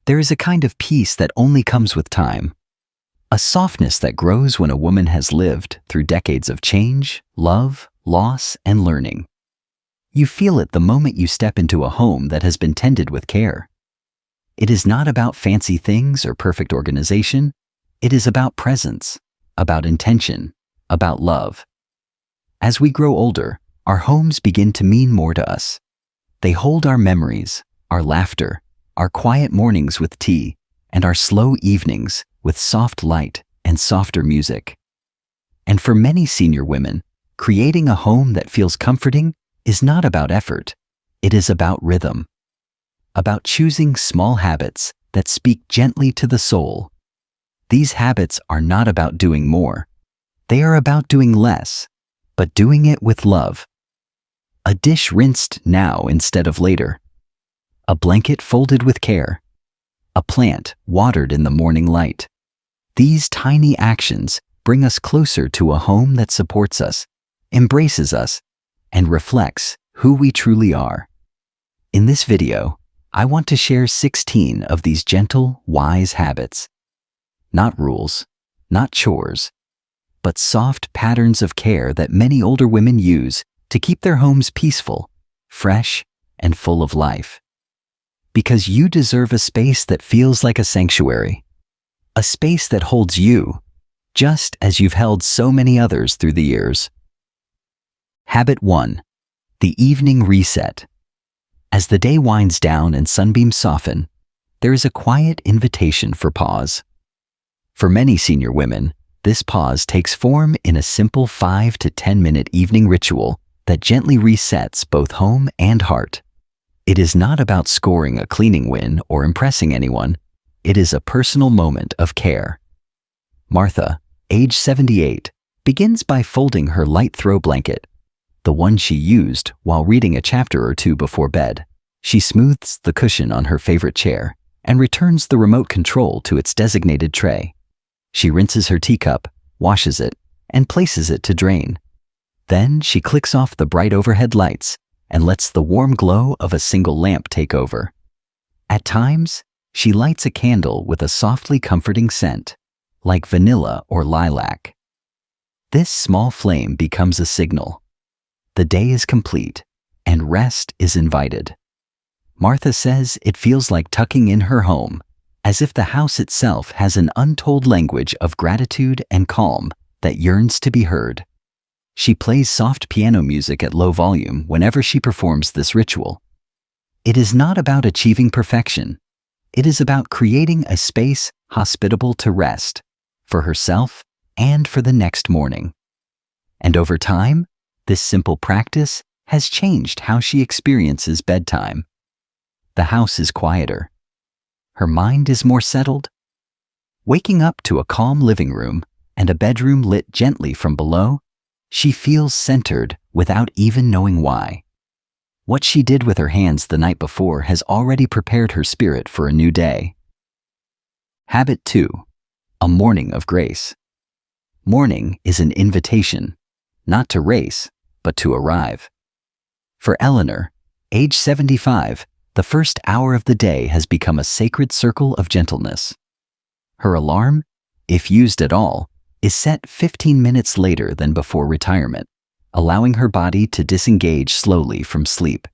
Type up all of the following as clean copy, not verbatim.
There is a kind of peace that only comes with time. A softness that grows when a woman has lived through decades of change, love, loss, and learning. You feel it the moment you step into a home that has been tended with care. It is not about fancy things or perfect organization. It is about presence, about intention, about love. As we grow older, our homes begin to mean more to us. They hold our memories, our laughter, our quiet mornings with tea, and our slow evenings with soft light and softer music. And for many senior women, creating a home that feels comforting is not about effort. It is about rhythm. About choosing small habits that speak gently to the soul. These habits are not about doing more. They are about doing less, but doing it with love. A dish rinsed now instead of later. A blanket folded with care. A plant watered in the morning light. These tiny actions bring us closer to a home that supports us, embraces us, and reflects who we truly are. In this video, I want to share 16 of these gentle, wise habits. Not rules, not chores, but soft patterns of care that many older women use to keep their homes peaceful, fresh, and full of life. Because you deserve a space that feels like a sanctuary. A space that holds you, just as you've held so many others through the years. Habit 1. The evening reset. As the day winds down and sunbeams soften, there is a quiet invitation for pause. For many senior women, this pause takes form in a simple 5 to 10-minute evening ritual that gently resets both home and heart. It is not about scoring a cleaning win or impressing anyone. It is a personal moment of care. Martha, age 78, begins by folding her light throw blanket, the one she used while reading a chapter or two before bed. She smooths the cushion on her favorite chair and returns the remote control to its designated tray. She rinses her teacup, washes it, and places it to drain. Then she clicks off the bright overhead lights and lets the warm glow of a single lamp take over. At times, she lights a candle with a softly comforting scent, like vanilla or lilac. This small flame becomes a signal. The day is complete, and rest is invited. Martha says it feels like tucking in her home, as if the house itself has an untold language of gratitude and calm that yearns to be heard. She plays soft piano music at low volume whenever she performs this ritual. It is not about achieving perfection. It is about creating a space hospitable to rest, for herself and for the next morning. And over time, this simple practice has changed how she experiences bedtime. The house is quieter. Her mind is more settled. Waking up to a calm living room and a bedroom lit gently from below, she feels centered without even knowing why. What she did with her hands the night before has already prepared her spirit for a new day. Habit 2. A morning of grace. Morning is an invitation, not to race, but to arrive. For Eleanor, age 75, the first hour of the day has become a sacred circle of gentleness. Her alarm, if used at all, is set 15 minutes later than before retirement, allowing her body to disengage slowly from sleep.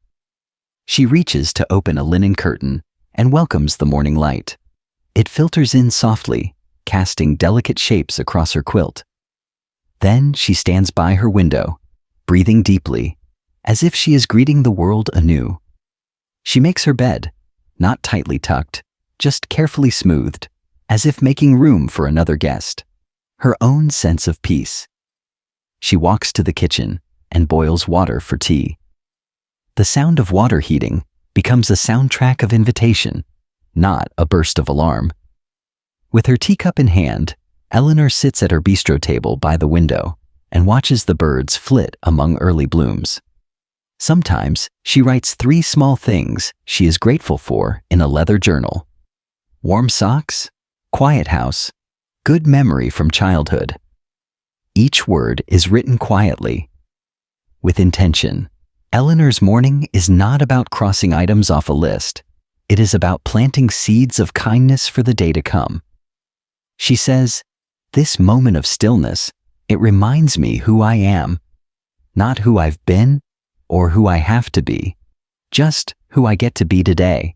She reaches to open a linen curtain and welcomes the morning light. It filters in softly, casting delicate shapes across her quilt. Then she stands by her window, breathing deeply, as if she is greeting the world anew. She makes her bed, not tightly tucked, just carefully smoothed, as if making room for another guest, her own sense of peace. She walks to the kitchen and boils water for tea. The sound of water heating becomes a soundtrack of invitation, not a burst of alarm. With her teacup in hand, Eleanor sits at her bistro table by the window and watches the birds flit among early blooms. Sometimes she writes 3 small things she is grateful for in a leather journal. Warm socks, quiet house, good memory from childhood. Each word is written quietly, with intention. Eleanor's morning is not about crossing items off a list. It is about planting seeds of kindness for the day to come. She says, "This moment of stillness, it reminds me who I am, not who I've been or who I have to be, just who I get to be today."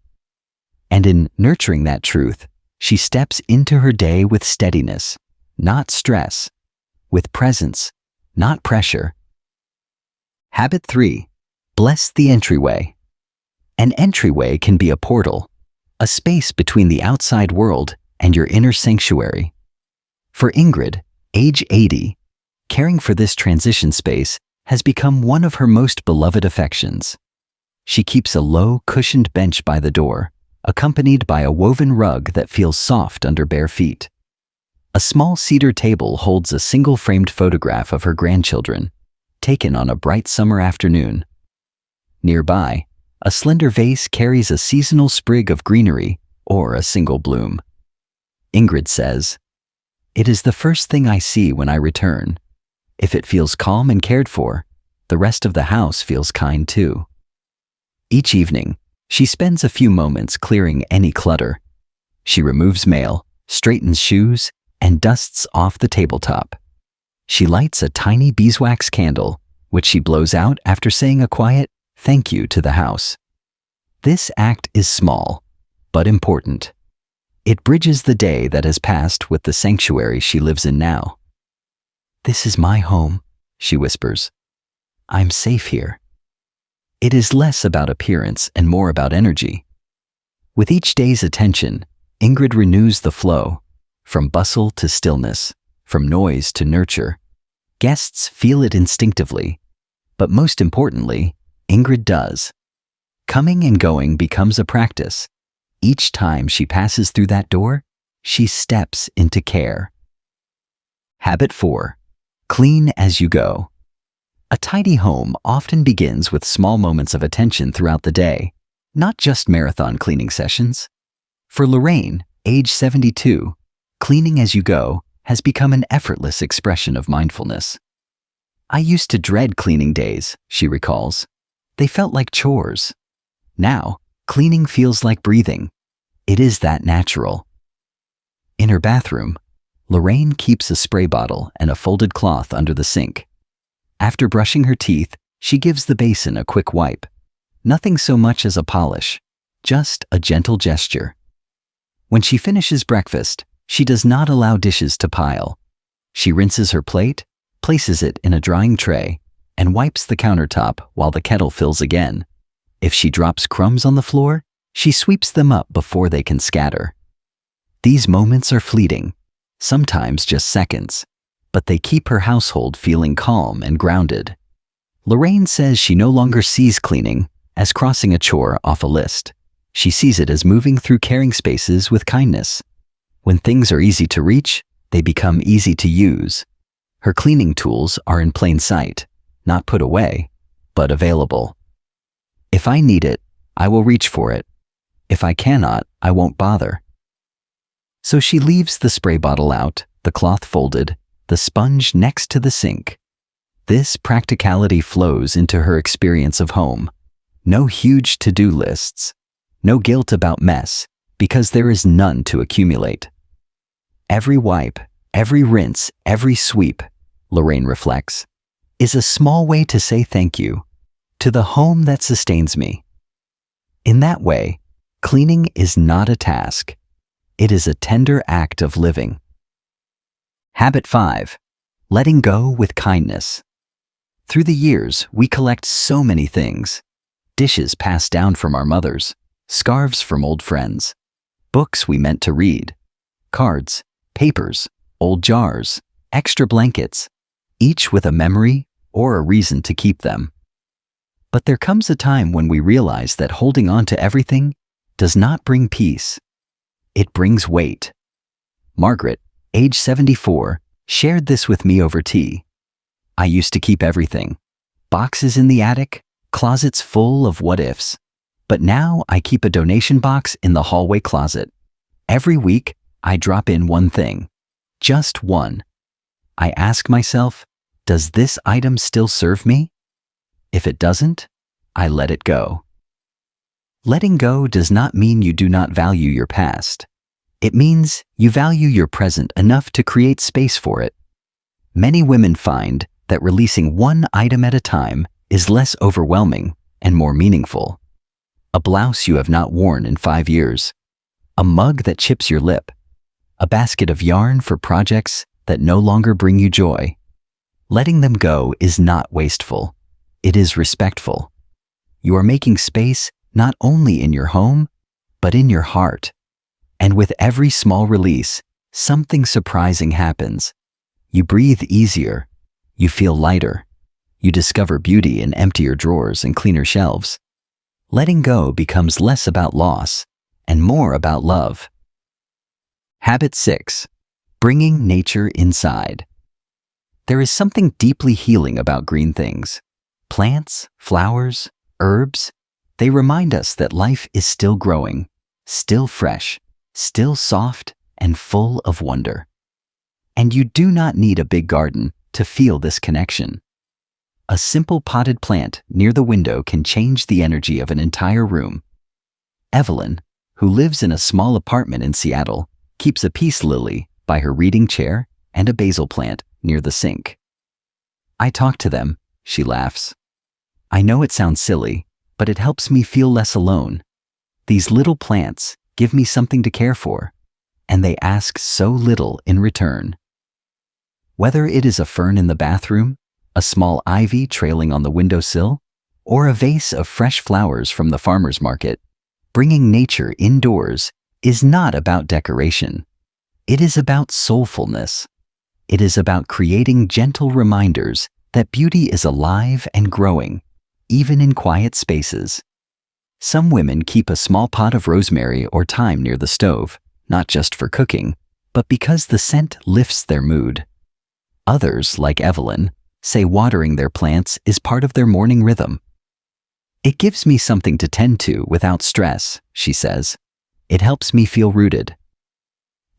And in nurturing that truth, she steps into her day with steadiness, not stress, with presence, not pressure. Habit 3. Bless the entryway. An entryway can be a portal, a space between the outside world and your inner sanctuary. For Ingrid, age 80, caring for this transition space has become one of her most beloved affections. She keeps a low, cushioned bench by the door, accompanied by a woven rug that feels soft under bare feet. A small cedar table holds a single-framed photograph of her grandchildren, taken on a bright summer afternoon. Nearby, a slender vase carries a seasonal sprig of greenery or a single bloom. Ingrid says, "It is the first thing I see when I return. If it feels calm and cared for, the rest of the house feels kind too." Each evening, she spends a few moments clearing any clutter. She removes mail, straightens shoes, and dusts off the tabletop. She lights a tiny beeswax candle, which she blows out after saying a quiet thank you to the house. This act is small, but important. It bridges the day that has passed with the sanctuary she lives in now. "This is my home," she whispers. "I'm safe here." It is less about appearance and more about energy. With each day's attention, Ingrid renews the flow, from bustle to stillness, from noise to nurture. Guests feel it instinctively, but most importantly, Ingrid does. Coming and going becomes a practice. Each time she passes through that door, she steps into care. Habit 4. Clean as you go. A tidy home often begins with small moments of attention throughout the day, not just marathon cleaning sessions. For Lorraine, age 72, cleaning as you go has become an effortless expression of mindfulness. "I used to dread cleaning days," she recalls. "They felt like chores. Now, cleaning feels like breathing. It is that natural." In her bathroom, Lorraine keeps a spray bottle and a folded cloth under the sink. After brushing her teeth, she gives the basin a quick wipe. Nothing so much as a polish, just a gentle gesture. When she finishes breakfast, she does not allow dishes to pile. She rinses her plate, places it in a drying tray, and wipes the countertop while the kettle fills again. If she drops crumbs on the floor, she sweeps them up before they can scatter. These moments are fleeting, sometimes just seconds, but they keep her household feeling calm and grounded. Lorraine says she no longer sees cleaning as crossing a chore off a list. She sees it as moving through caring spaces with kindness. When things are easy to reach, they become easy to use. Her cleaning tools are in plain sight, not put away, but available. "If I need it, I will reach for it. If I cannot, I won't bother." So she leaves the spray bottle out, the cloth folded, the sponge next to the sink. This practicality flows into her experience of home. No huge to-do lists, no guilt about mess, because there is none to accumulate. Every wipe, every rinse, every sweep, Lorraine reflects, is a small way to say thank you to the home that sustains me. In that way, cleaning is not a task. It is a tender act of living. Habit 5. Letting go with kindness. Through the years, we collect so many things. Dishes passed down from our mothers, scarves from old friends, books we meant to read, cards, papers, old jars, extra blankets, each with a memory or a reason to keep them. But there comes a time when we realize that holding on to everything does not bring peace. It brings weight. Margaret, age 74, shared this with me over tea. "I used to keep everything. Boxes in the attic, closets full of what-ifs. But now I keep a donation box in the hallway closet. Every week, I drop in one thing. Just one. I ask myself, does this item still serve me? If it doesn't, I let it go." Letting go does not mean you do not value your past. It means you value your present enough to create space for it. Many women find that releasing one item at a time is less overwhelming and more meaningful. A blouse you have not worn in 5 years, a mug that chips your lip, a basket of yarn for projects that no longer bring you joy. Letting them go is not wasteful. It is respectful. You are making space not only in your home, but in your heart. And with every small release, something surprising happens. You breathe easier. You feel lighter. You discover beauty in emptier drawers and cleaner shelves. Letting go becomes less about loss and more about love. Habit 6. Bringing nature inside. There is something deeply healing about green things. Plants, flowers, herbs, they remind us that life is still growing, still fresh, still soft, and full of wonder. And you do not need a big garden to feel this connection. A simple potted plant near the window can change the energy of an entire room. Evelyn, who lives in a small apartment in Seattle, keeps a peace lily by her reading chair and a basil plant near the sink. I talk to them, she laughs. I know it sounds silly, but it helps me feel less alone. These little plants give me something to care for, and they ask so little in return. Whether it is a fern in the bathroom, a small ivy trailing on the windowsill, or a vase of fresh flowers from the farmer's market, bringing nature indoors is not about decoration. It is about soulfulness. It is about creating gentle reminders that beauty is alive and growing, even in quiet spaces. Some women keep a small pot of rosemary or thyme near the stove, not just for cooking, but because the scent lifts their mood. Others, like Evelyn, say watering their plants is part of their morning rhythm. It gives me something to tend to without stress, she says. It helps me feel rooted.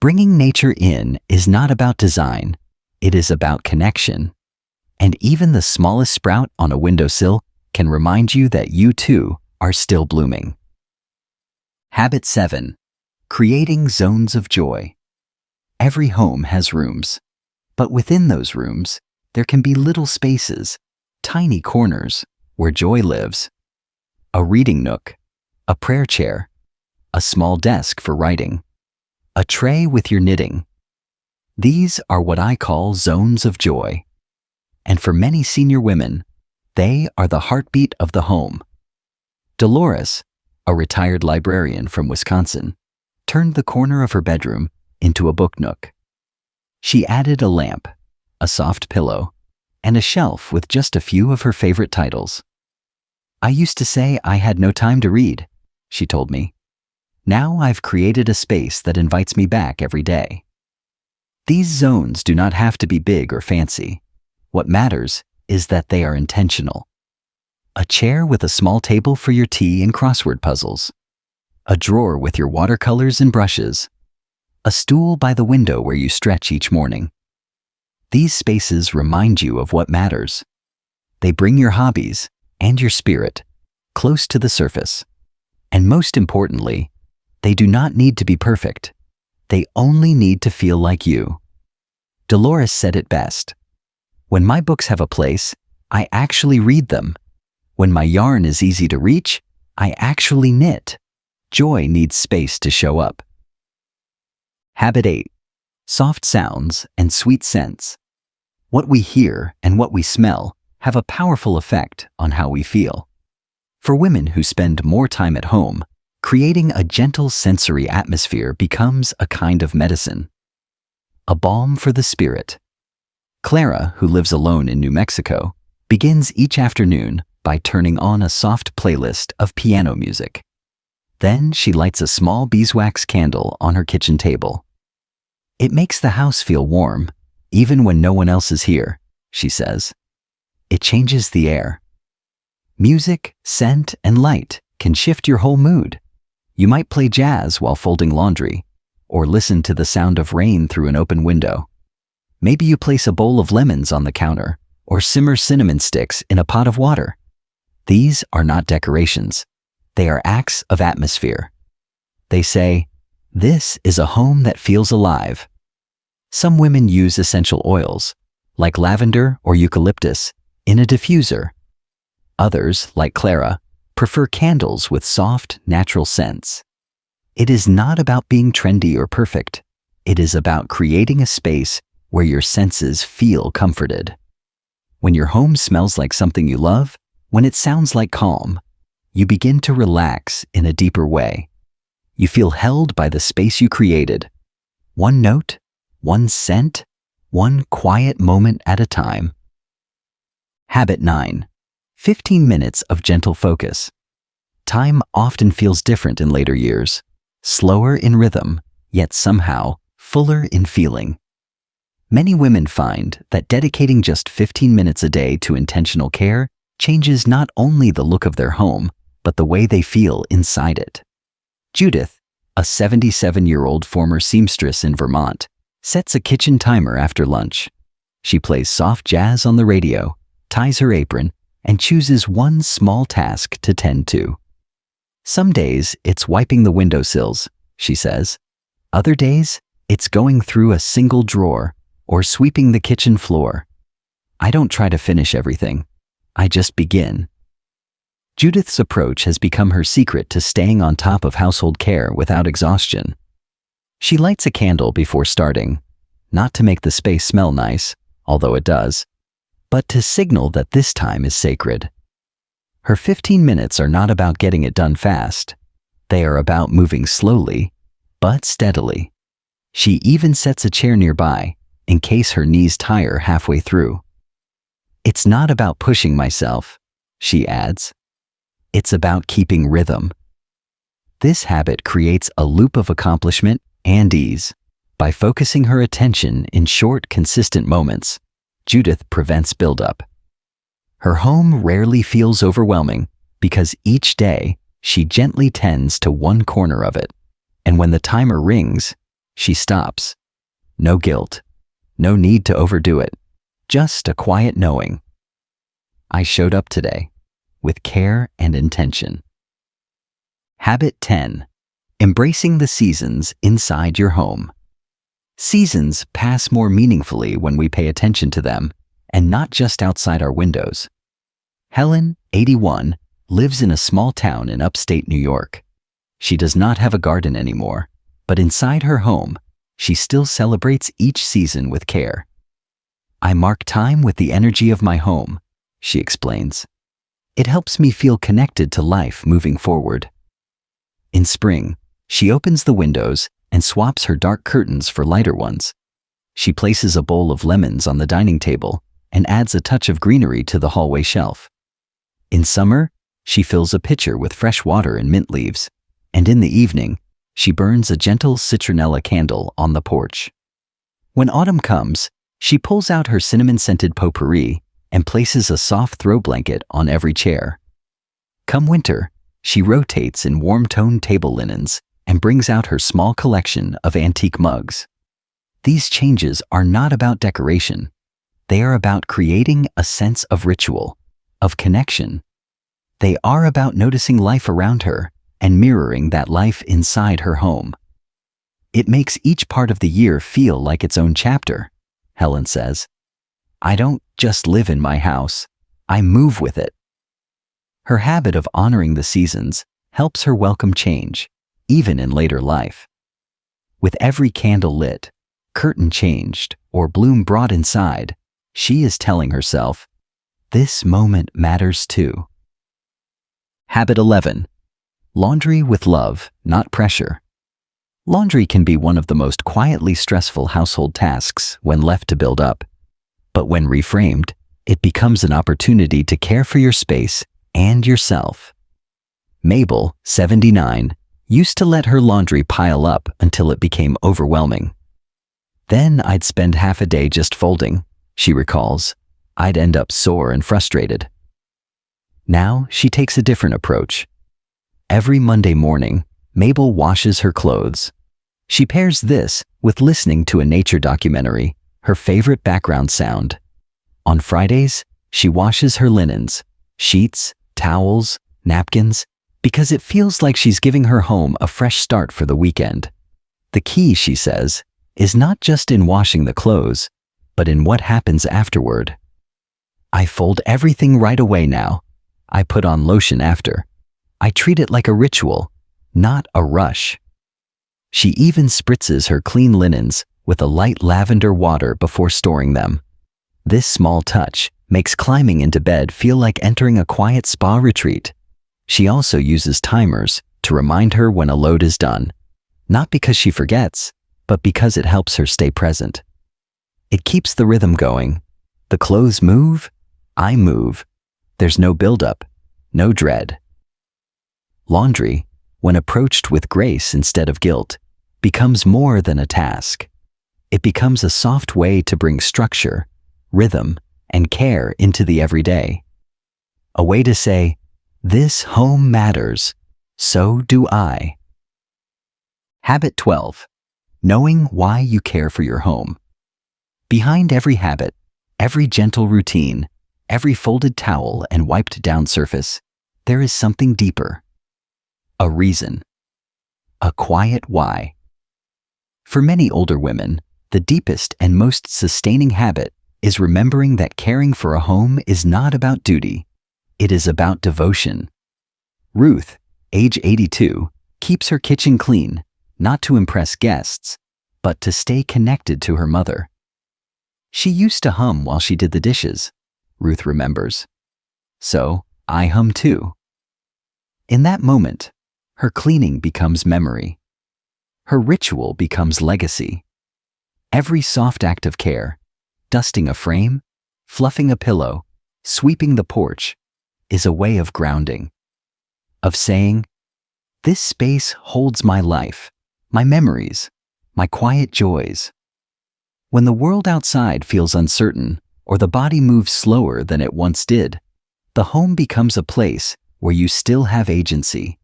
Bringing nature in is not about design. It is about connection. And even the smallest sprout on a windowsill can remind you that you too are still blooming. Habit 7. Creating zones of joy. Every home has rooms, but within those rooms, there can be little spaces, tiny corners where joy lives. A reading nook, a prayer chair, a small desk for writing, a tray with your knitting. These are what I call zones of joy. And for many senior women, they are the heartbeat of the home. Dolores, a retired librarian from Wisconsin, turned the corner of her bedroom into a book nook. She added a lamp, a soft pillow, and a shelf with just a few of her favorite titles. I used to say I had no time to read, she told me. Now I've created a space that invites me back every day. These zones do not have to be big or fancy. What matters is that they are intentional. A chair with a small table for your tea and crossword puzzles. A drawer with your watercolors and brushes. A stool by the window where you stretch each morning. These spaces remind you of what matters. They bring your hobbies and your spirit close to the surface. And most importantly, they do not need to be perfect. They only need to feel like you. Dolores said it best. When my books have a place, I actually read them. When my yarn is easy to reach, I actually knit. Joy needs space to show up. Habit 8. Soft sounds and sweet scents. What we hear and what we smell have a powerful effect on how we feel. For women who spend more time at home, creating a gentle sensory atmosphere becomes a kind of medicine. A balm for the spirit. Clara, who lives alone in New Mexico, begins each afternoon by turning on a soft playlist of piano music. Then she lights a small beeswax candle on her kitchen table. It makes the house feel warm, even when no one else is here, she says. It changes the air. Music, scent, and light can shift your whole mood. You might play jazz while folding laundry, or listen to the sound of rain through an open window. Maybe you place a bowl of lemons on the counter, or simmer cinnamon sticks in a pot of water. These are not decorations. They are acts of atmosphere. They say, "This is a home that feels alive." Some women use essential oils, like lavender or eucalyptus, in a diffuser. Others, like Clara, prefer candles with soft, natural scents. It is not about being trendy or perfect. It is about creating a space where your senses feel comforted. When your home smells like something you love, when it sounds like calm, you begin to relax in a deeper way. You feel held by the space you created. One note, one scent, one quiet moment at a time. Habit 9. 15 minutes of gentle focus. Time often feels different in later years, slower in rhythm, yet somehow fuller in feeling. Many women find that dedicating just 15 minutes a day to intentional care changes not only the look of their home, but the way they feel inside it. Judith, a 77-year-old former seamstress in Vermont, sets a kitchen timer after lunch. She plays soft jazz on the radio, ties her apron, and chooses one small task to tend to. Some days it's wiping the windowsills, she says. Other days it's going through a single drawer or sweeping the kitchen floor. I don't try to finish everything. I just begin. Judith's approach has become her secret to staying on top of household care without exhaustion. She lights a candle before starting, not to make the space smell nice, although it does, but to signal that this time is sacred. Her 15 minutes are not about getting it done fast. They are about moving slowly, but steadily. She even sets a chair nearby, in case her knees tire halfway through. It's not about pushing myself, she adds. It's about keeping rhythm. This habit creates a loop of accomplishment and ease. By focusing her attention in short, consistent moments, Judith prevents buildup. Her home rarely feels overwhelming because each day she gently tends to one corner of it, and when the timer rings, she stops. No guilt, no need to overdo it, just a quiet knowing. I showed up today, with care and intention. Habit 10. Embracing the seasons inside your home. Seasons pass more meaningfully when we pay attention to them, and not just outside our windows. Helen, 81, lives in a small town in upstate New York. She does not have a garden anymore, but inside her home, she still celebrates each season with care. I mark time with the energy of my home, she explains. It helps me feel connected to life moving forward. In spring, she opens the windows and swaps her dark curtains for lighter ones. She places a bowl of lemons on the dining table and adds a touch of greenery to the hallway shelf. In summer, she fills a pitcher with fresh water and mint leaves, and in the evening, she burns a gentle citronella candle on the porch. When autumn comes, she pulls out her cinnamon-scented potpourri and places a soft throw blanket on every chair. Come winter, she rotates in warm-toned table linens and brings out her small collection of antique mugs. These changes are not about decoration. They are about creating a sense of ritual, of connection. They are about noticing life around her and mirroring that life inside her home. It makes each part of the year feel like its own chapter, Helen says. I don't just live in my house, I move with it. Her habit of honoring the seasons helps her welcome change, even in later life. With every candle lit, curtain changed, or bloom brought inside, she is telling herself, this moment matters too. Habit 11. Laundry with love, not pressure. Laundry can be one of the most quietly stressful household tasks when left to build up. But when reframed, it becomes an opportunity to care for your space and yourself. Mabel, 79, used to let her laundry pile up until it became overwhelming. Then I'd spend half a day just folding, she recalls. I'd end up sore and frustrated. Now she takes a different approach. Every Monday morning, Mabel washes her clothes. She pairs this with listening to a nature documentary, her favorite background sound. On Fridays, she washes her linens, sheets, towels, napkins, because it feels like she's giving her home a fresh start for the weekend. The key, she says, is not just in washing the clothes, but in what happens afterward. I fold everything right away now. I put on lotion after. I treat it like a ritual, not a rush. She even spritzes her clean linens with a light lavender water before storing them. This small touch makes climbing into bed feel like entering a quiet spa retreat. She also uses timers to remind her when a load is done, not because she forgets, but because it helps her stay present. It keeps the rhythm going. The clothes move, I move. There's no buildup, no dread. Laundry, when approached with grace instead of guilt, becomes more than a task. It becomes a soft way to bring structure, rhythm, and care into the everyday. A way to say, this home matters, so do I. Habit 12. Knowing why you care for your home. Behind every habit, every gentle routine, every folded towel and wiped down surface, there is something deeper. A reason. A quiet why. For many older women, the deepest and most sustaining habit is remembering that caring for a home is not about duty. It is about devotion. Ruth, age 82, keeps her kitchen clean, not to impress guests, but to stay connected to her mother. She used to hum while she did the dishes, Ruth remembers. So, I hum too. In that moment, her cleaning becomes memory. Her ritual becomes legacy. Every soft act of care, dusting a frame, fluffing a pillow, sweeping the porch, is a way of grounding. Of saying, this space holds my life, my memories, my quiet joys. When the world outside feels uncertain or the body moves slower than it once did, the home becomes a place where you still have agency,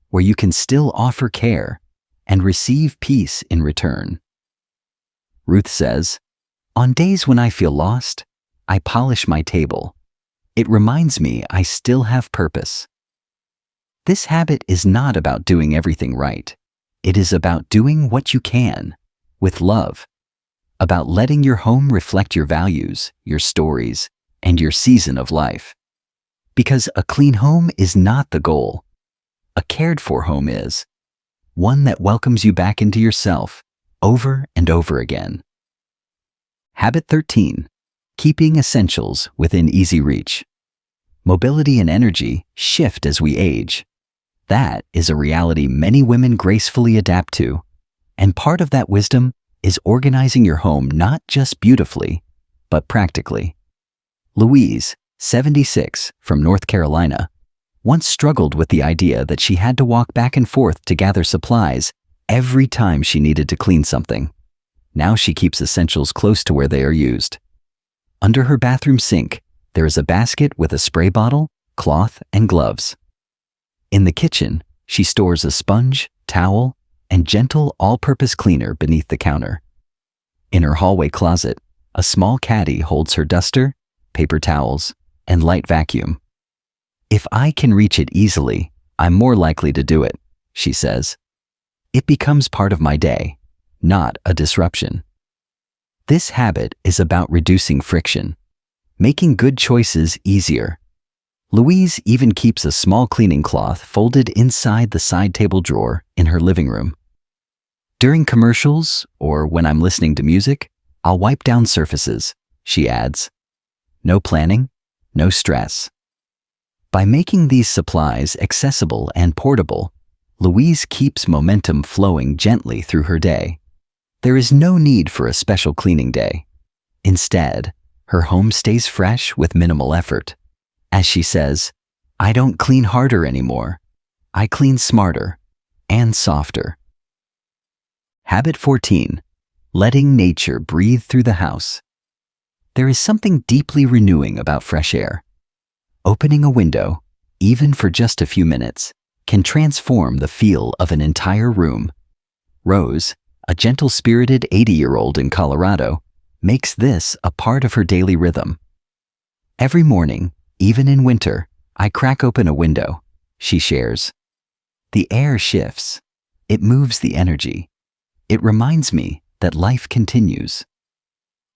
where you can still offer care and receive peace in return. Ruth says, on days when I feel lost, I polish my table. It reminds me I still have purpose. This habit is not about doing everything right. It is about doing what you can, with love, about letting your home reflect your values, your stories, and your season of life. Because a clean home is not the goal. A cared-for home is. One that welcomes you back into yourself, over and over again. Habit 13. Keeping essentials within easy reach. Mobility and energy shift as we age. That is a reality many women gracefully adapt to, and part of that wisdom is organizing your home not just beautifully, but practically. Louise, 76, from North Carolina, once struggled with the idea that she had to walk back and forth to gather supplies every time she needed to clean something. Now she keeps essentials close to where they are used. Under her bathroom sink, there is a basket with a spray bottle, cloth, and gloves. In the kitchen, she stores a sponge, towel, and gentle all-purpose cleaner beneath the counter. In her hallway closet, a small caddy holds her duster, paper towels, and light vacuum. If I can reach it easily, I'm more likely to do it, she says. It becomes part of my day, not a disruption. This habit is about reducing friction, making good choices easier. Louise even keeps a small cleaning cloth folded inside the side table drawer in her living room. During commercials, or when I'm listening to music, I'll wipe down surfaces, she adds. No planning, no stress. By making these supplies accessible and portable, Louise keeps momentum flowing gently through her day. There is no need for a special cleaning day. Instead, her home stays fresh with minimal effort. As she says, I don't clean harder anymore. I clean smarter and softer. Habit 14. Letting nature breathe through the house. There is something deeply renewing about fresh air. Opening a window, even for just a few minutes, can transform the feel of an entire room. Rose, a gentle-spirited 80-year-old in Colorado, makes this a part of her daily rhythm. Every morning, even in winter, I crack open a window, she shares. The air shifts. It moves the energy. It reminds me that life continues.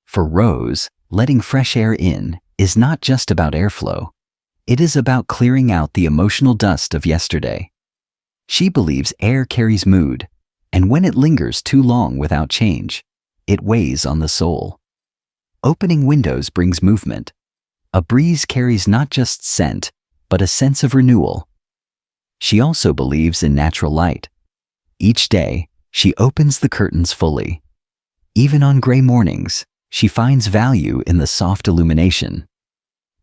For Rose, letting fresh air in is not just about airflow. It is about clearing out the emotional dust of yesterday. She believes air carries mood, and when it lingers too long without change, it weighs on the soul. Opening windows brings movement. A breeze carries not just scent, but a sense of renewal. She also believes in natural light. Each day, she opens the curtains fully. Even on gray mornings, she finds value in the soft illumination.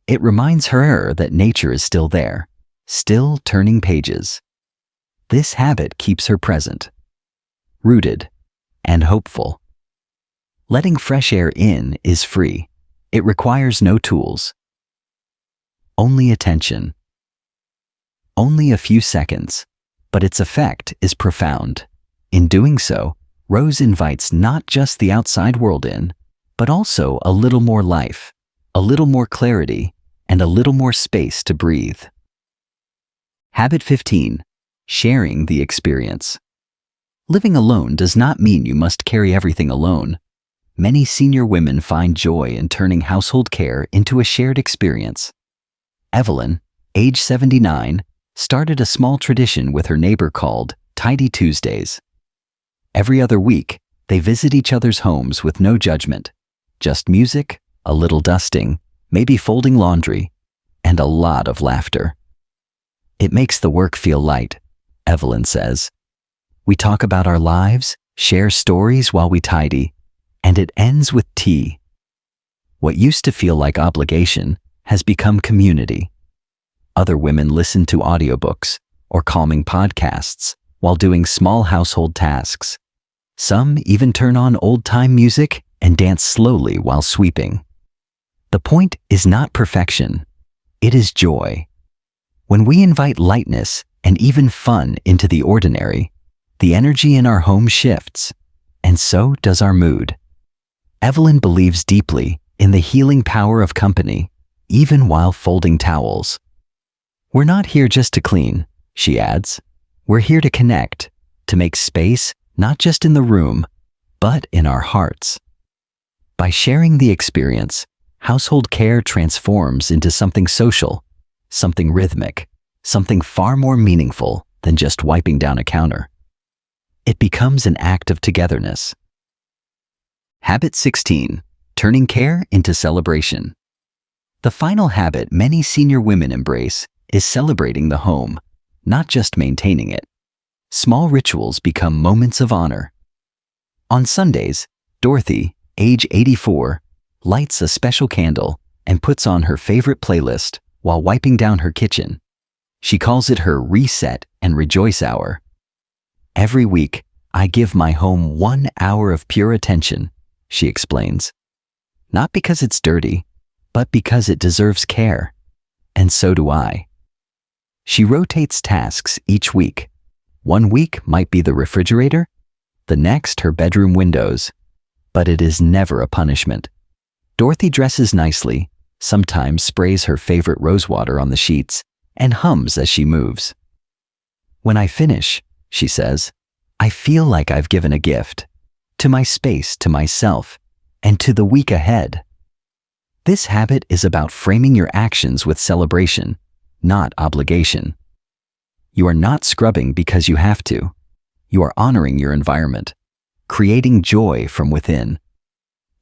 It reminds her that nature is still there, still turning pages. This habit keeps her present, rooted, and hopeful. Letting fresh air in is free. It requires no tools. Only attention. Only a few seconds, but its effect is profound. In doing so, Rose invites not just the outside world in, but also a little more life, a little more clarity, and a little more space to breathe. Habit 15. Sharing the experience. Living alone does not mean you must carry everything alone. Many senior women find joy in turning household care into a shared experience. Evelyn, age 79, started a small tradition with her neighbor called Tidy Tuesdays. Every other week, they visit each other's homes with no judgment, just music, a little dusting, maybe folding laundry, and a lot of laughter. It makes the work feel light, Evelyn says. We talk about our lives, share stories while we tidy, and it ends with tea. What used to feel like obligation has become community. Other women listen to audiobooks or calming podcasts while doing small household tasks. Some even turn on old-time music and dance slowly while sweeping. The point is not perfection. It is joy. When we invite lightness and even fun into the ordinary, the energy in our home shifts, and so does our mood. Evelyn believes deeply in the healing power of company, even while folding towels. We're not here just to clean, she adds. We're here to connect, to make space not just in the room, but in our hearts. By sharing the experience, household care transforms into something social, something rhythmic, something far more meaningful than just wiping down a counter. It becomes an act of togetherness. Habit 16. Turning care into celebration. The final habit many senior women embrace is celebrating the home, not just maintaining it. Small rituals become moments of honor. On Sundays, Dorothy, age 84, lights a special candle and puts on her favorite playlist while wiping down her kitchen. She calls it her Reset and Rejoice Hour. Every week, I give my home 1 hour of pure attention, she explains. Not because it's dirty, but because it deserves care. And so do I. She rotates tasks each week. One week might be the refrigerator, the next her bedroom windows, but it is never a punishment. Dorothy dresses nicely, sometimes sprays her favorite rosewater on the sheets, and hums as she moves. When I finish, she says, I feel like I've given a gift to my space, to myself, and to the week ahead. This habit is about framing your actions with celebration, not obligation. You are not scrubbing because you have to. You are honoring your environment, creating joy from within.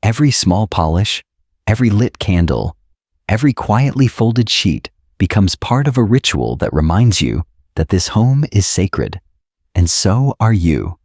Every small polish, every lit candle, every quietly folded sheet becomes part of a ritual that reminds you that this home is sacred, and so are you.